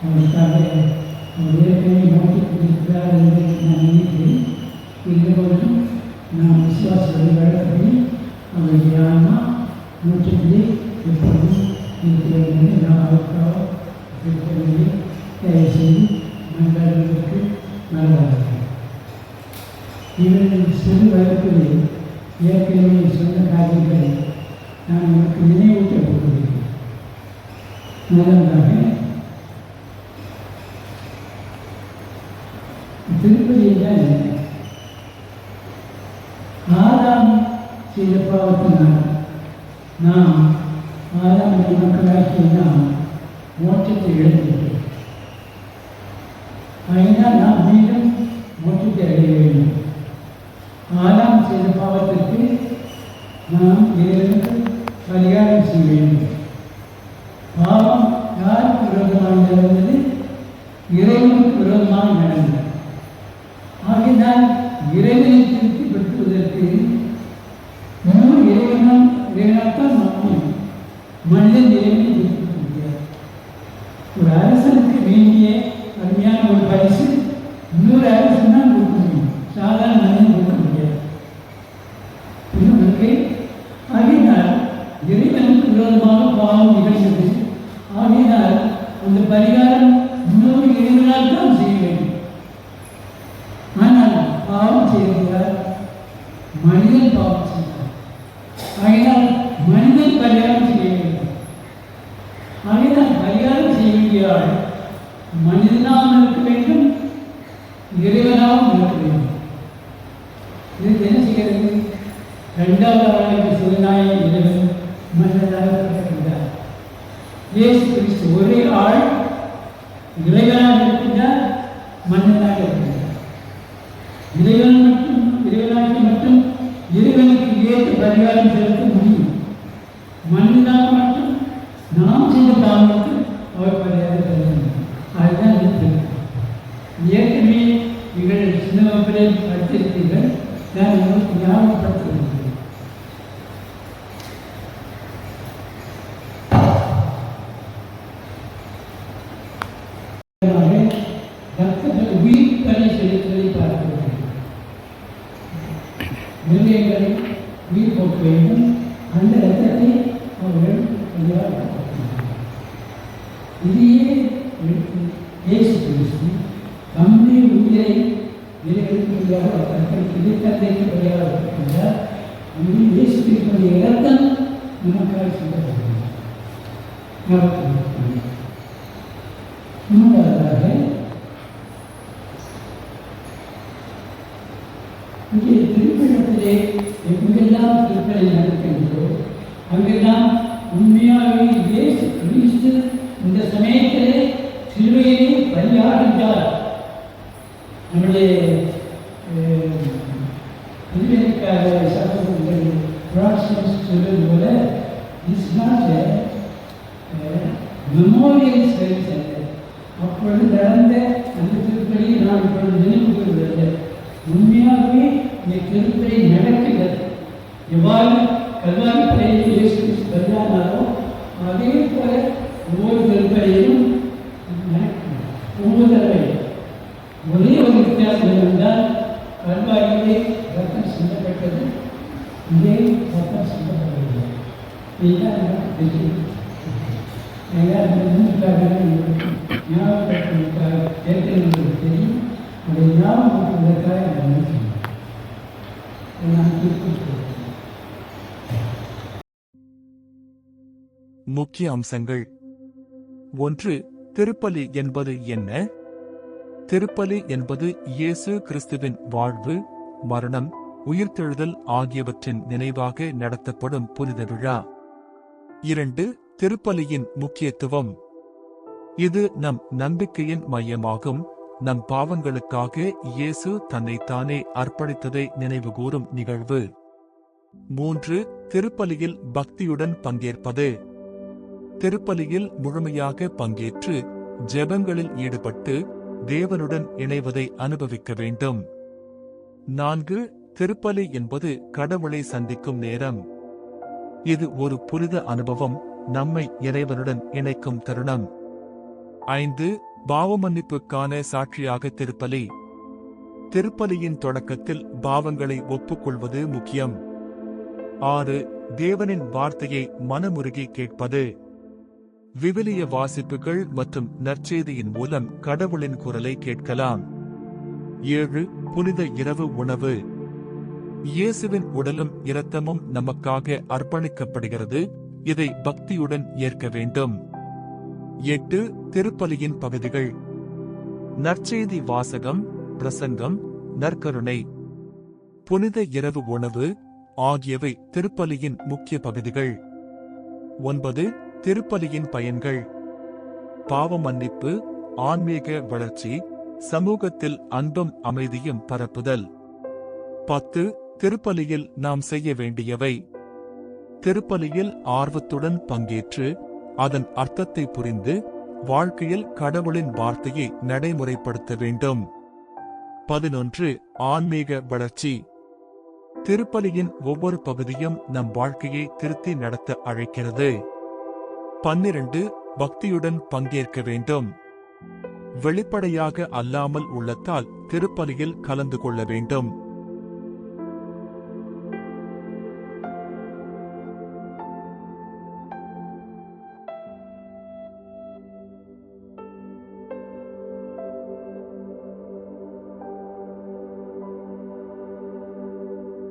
அவருக்காக அவர் ஏற்கனவே நோக்கி கொண்டிருக்கிறார் என்று நான் நினைக்கிறேன். இருந்தபோதும் நான் விசுவாச வழிபாடுபடி அவருடைய ஆன்மா நூற்றத்திலே எப்பொழுதும் இருக்கிறது என்று நான் அவருக்காக இருக்கிறது தயவு செய்து மன்றாடுவதற்கு நல்லதாக. இவர்கள் சிறு வகுப்பிலே ஏற்கனவே சொன்ன காரியங்களை நான் உங்களுக்கு நினைவூட்ட போகிறேன். முதலாக திருப்பதியில் ஆதாம் செய்த பாவத்தினால் நாம் ஆதாம் மக்களாகிய நாம் மோட்சத்தை இழந்துவிட்டோம். அதனால் நாம் மீண்டும் மோட்சத்தை அடைய வேண்டும். ஆதாம் செய்த பாவத்திற்கு நாம் இறைவனுக்கு பரிகாரம் செய்ய வேண்டும். பாவம் யாருக்கு விரோதமாக நடந்தது? இறைவனுக்கு விரோதமாக நடந்தது. ஆகினால் இறைவனை திருப்திப்படுத்துவதற்கு இறைவனால்தான் மனிதன் இறைவனை திருப்திப்படுத்த முடியாது. ஒரு அரசனுக்கு வேண்டிய அருமையான ஒரு பரிசு இன்னொரு அரசன் தான் கொடுக்க முடியும், சாதாரண மனிதன் கொடுக்க முடியாது. ஆகினால் இறைவனுக்கு விரோதமாக பாவம் நிகழ்ந்தது. ஆகினால் அந்த பரிகாரம் இன்னொரு இறைவனால் தான் செய்ய வேண்டும். ஆனால் பாவம் செய்கிறார், மனிதன் பாவம் செய்கிறார். ஆகினால் மனிதன் பரிகாரம் செய்ய வேண்டும். ஆகினால் பரிகாரம் செய்ய வேண்டிய ஆள் மனிதனாகவும் இருக்க வேண்டும், இறைவனாகவும் இருக்க வேண்டும். இது என்ன செய்கிறது? இரண்டாவது ஆளுக்கு சிவனாய இறைவன் மனிதனாக இருக்கின்றார். இயேசு கிறிஸ்து ஒரே ஆள் இறைவனாக இருக்கின்றார், மனிதனாக இருக்கின்றார். இறைவனாக மட்டும் இறைவனுக்கு ஏற்ற பரிகாரம் செலுத்த முடியும். மனிதனாக மட்டும் நாம் செய்த பாவத்துக்கு அவர் பரிகாரம் செலுத்த முடியும். அதுதான் ஏற்கனவே நீங்கள் சின்ன வகுப்பிலே படித்திருப்பீர்கள். நான் உங்களுக்கு ஞாபகப்படுத்துகிறேன். உயிர் பலி செலுத்துவதை பார்க்கிறோம். மிருகங்களை உயிர் போக்க வேண்டும். அந்த ரத்தத்தை அவர்கள் இதையே இயேசு கிறிஸ்து தம்முடைய உயிரை இறைவனுக்குள்ளாக இடைத்தந்தைக்கு வழியாக இருக்கின்றார். இது இயேசு கிறிஸ்துடைய இரத்தம் நமக்காக சொல்லப்படுகிறது. மூன்றாவதாக இங்கே திருப்பணத்திலே எங்கெல்லாம் திருப்பணி நடக்கின்றதோ அங்கெல்லாம் உண்மையாகவே இயேசு கிறிஸ்து இந்த சமயத்திலே சிலுவையிலே பலியாகின்றார். நம்முடைய திருவிழக்காக சகோதரர்கள் ப்ராட்ஸ்டன்ட்ஸ் சொல்வது போல இட்ஸ் நாட் மெமோரியல் சர்வீஸ் அல்ல. அப்பொழுது நடந்த அந்த திருப்பலியை நாம் இப்பொழுது நினைவு கூறுவதில்லை. உண்மையாகவே இந்த திருப்பலி நடக்கிறது. எவ்வாறு கல்வாரி பலையில் இயேசு பலியானாரோ அதே போல ஒவ்வொரு திருப்பலியிலும் ஒவ்வொரு தடவை ஒரே ஒரு வித்தியாசம் இருந்தால் கல்வாரியிலே ரத்தம் சிந்தப்பட்டது, இதே ரத்தம் சிந்தப்படவில்லை. இதுதான் தெரியும். ஞாபகப்படுத்துவதற்காக ஏற்கனவே தெரியும். அதை ஞாபகப்படுத்துவதற்காக முக்கிய அம்சங்கள். 1. திருப்பலி என்பது என்ன? திருப்பலி என்பது இயேசு கிறிஸ்துவின் வாழ்வு, மரணம், உயிர்த்தெழுதல் ஆகியவற்றின் நினைவாக நடத்தப்படும் புனித விழா. 2. திருப்பலியின் முக்கியத்துவம். இது நம் நம்பிக்கையின் மையமாகும். நம் பாவங்களுக்காக இயேசு தன்னைத்தானே அர்ப்பணித்ததை நினைவுகூரும் நிகழ்வு. 3. திருப்பலியில் பக்தியுடன் பங்கேற்பது. திருப்பலியில் முழுமையாக பங்கேற்று ஜெபங்களில் ஈடுபட்டு தேவனுடன் இணைவதை அனுபவிக்க வேண்டும். 4. திருப்பலி என்பது கடவுளை சந்திக்கும் நேரம். இது ஒரு புனித அனுபவம், நம்மை இறைவனுடன் இணைக்கும் தருணம். 5. பாவமன்னிப்புக்கான சாட்சியாக திருப்பலி. திருப்பலியின் தொடக்கத்தில் பாவங்களை ஒப்புக்கொள்வது முக்கியம். 6. தேவனின் வார்த்தையை மனமுருகி கேட்பது. விவிலிய வாசிப்புகள் மற்றும் நற்செய்தியின் மூலம் கடவுளின் குரலை கேட்கலாம். 7. புனித இரவு உணவு. இயேசுவின் உடலும் இரத்தமும் நமக்காக அர்ப்பணிக்கப்படுகிறது. இதை பக்தியுடன் ஏற்க வேண்டும். 8. திருப்பலியின் பகுதிகள். நற்செய்தி வாசகம், பிரசங்கம், நற்கருணை, புனித இரவு உணவு ஆகியவை திருப்பலியின் முக்கிய பகுதிகள். 9. திருப்பலியின் பயன்கள். பாவ மன்னிப்பு, ஆன்மீக வளர்ச்சி, சமூகத்தில் அன்பும் அமைதியும் பரப்புதல். 10. திருப்பலியில் நாம் செய்ய வேண்டியவை. திருப்பலியில் ஆர்வத்துடன் பங்கேற்று அதன் அர்த்தத்தை புரிந்து வாழ்க்கையில் கடவுளின் வார்த்தையை நடைமுறைப்படுத்த வேண்டும். 11. ஆன்மீக வளர்ச்சி. திருப்பலியின் ஒவ்வொரு பகுதியும் நம் வாழ்க்கையை திருத்தி நடத்த அழைக்கிறது. 12. பக்தியுடன் பங்கேற்க வேண்டும். வெளிப்படையாக அல்லாமல் உள்ளத்தால் திருப்பலியில் கலந்து கொள்ள வேண்டும்.